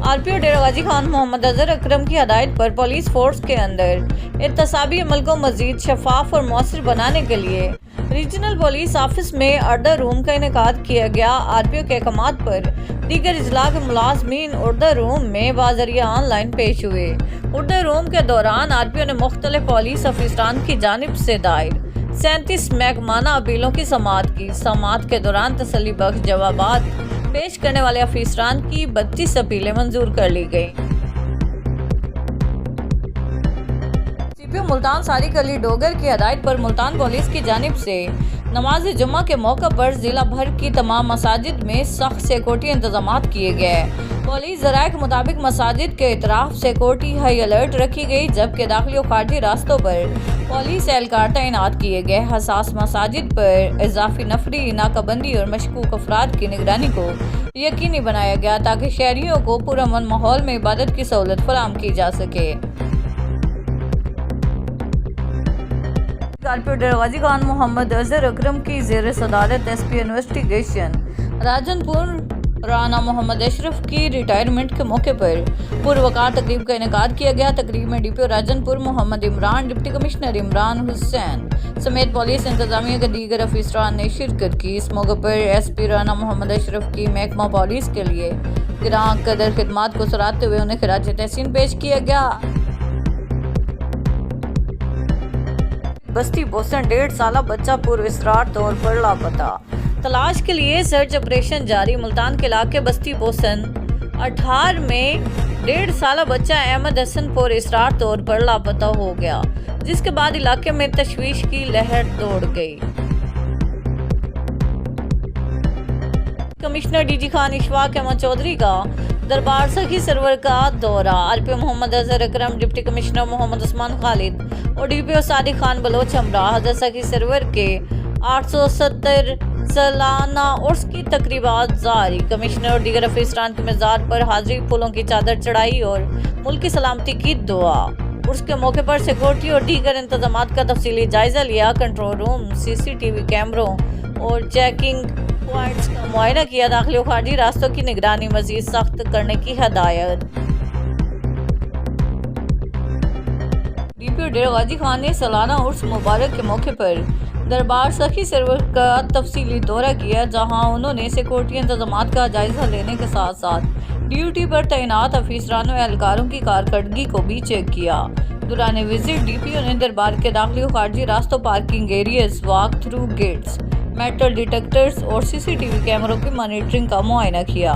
RPO डेरा गाजी खान मोहम्मद अजहर अकरम की हदायत पर पुलिस फोर्स के अंदर एहतसाबी अमल को मजीद शफाफ और मौसर बनाने के लिए रीजनल पुलिस ऑफिस में अर्दा रूम का इनेकाद किया गया। आरपीओ के अहकामात पर दीगर इजला के मुलाजमीन उर्दा रूम में बाज़रिया ऑनलाइन पेश हुए। उर्दा रूम के दौरान आरपीओ ने मुख्तलिफ पुलिस अफसरान की जानिब से दायर 37 महकमाना अपीलों की समाअत की। समाअत के दौरान तसल्ली बख्श जवाबात पेश करने वाले अफसरान की 32 अपीलें मंजूर कर ली गई। सीपीओ मुल्तान सारिक अली डोगर की हदायत पर मुल्तान पुलिस की जानिब से नमाज जुम्मा के मौका पर जिला भर की तमाम मसाजिद में सख्त सिक्योरिटी इंतजाम किए गए। पुलिस ज़राए के मुताबिक मसाजिद के इतराफ सिक्योरिटी हाई अलर्ट रखी गई, जबकि दाखिली और खारजी रास्तों पर पुलिस एहलकार तैनात किए गए। हसास मसाजिद पर इजाफी नफरी, नाकाबंदी और मशकूक अफराद की निगरानी को यकीनी बनाया गया ताकि शहरियों को पुरअमन माहौल में इबादत की सहूलत फराहम की जा सके। आरपीओ डेरा गाजी खान मोहम्मद अजहर अकरम की ज़ेर सदारत एसपी इन्वेस्टिगेशन राजनपुर राना मोहम्मद अशरफ की रिटायरमेंट के मौके पर पुरवकार तकरीब का इनेकाद किया गया। तकरीब में DPO Rajanpur Mohammad Imran, deputy commissioner Imran Hussain समेत पुलिस इंतजामिया के दीगर अफसरान ने शिरकत की। इस मौके पर एसपी राना मोहम्मद अशरफ की महकमा पुलिस के लिए गिरां कदर खिदमात को सराहते हुए उन्हें खिराज तहसीन पेश किया गया। बस्ती बोसन 1.5 साला बच्चा पूर्व इसरार तौर पर लापता। तलाश के लिए सर्च ऑपरेशन जारी। मुल्तान के इलाके बस्ती बोसन 18 में 1.5 साला बच्चा अहमद हसन पूर्व इसरार तौर पर लापता हो गया, जिसके बाद इलाके में तशवीश की लहर दौड़ गई। कमिश्नर डीजी खान इशफाक अहमद चौधरी का दरबार सखी सरवर का दौरा। आरपीओ मोहम्मद अजहर अकरम, डिप्टी कमिश्नर मोहम्मद उस्मान खालिद और डीपीओ सादिक खान बलोच हमरा हजरत सखी सरवर के 870 सालाना उर्स की तकरीबात जारी। कमिश्नर और दीगर अफसरान के मज़ार पर हाजिरी, फूलों की चादर चढ़ाई और मुल्क की सलामती की दुआ। उर्स के मौके पर सिक्योरिटी और दीगर इंतजामात का तफसीली जायजा लिया। कंट्रोल रूम, सीसीटीवी कैमरों और चेकिंग पॉइंट्स का मुआयना किया। दाखिली और खारजी रास्तों की निगरानी मजीद सख्त करने की हदायत। डीपीओ डेरा गाजी खान ने सालाना उर्स मुबारक के मौके पर दरबार सखी सरवर का तफसीली दौरा किया, जहां उन्होंने सिक्योरिटी इंतजामात का जायजा लेने के साथ साथ ड्यूटी पर तैनात अफसरानों और एहलकारों की कारकर्दगी को भी चेक किया। दौरान विजिट डीपीओ ने दरबार के दाखिली और खारजी रास्तों, parking areas, walk through gates, metal detectors और सीसीटीवी कैमरों की मॉनिटरिंग का मुआयना किया।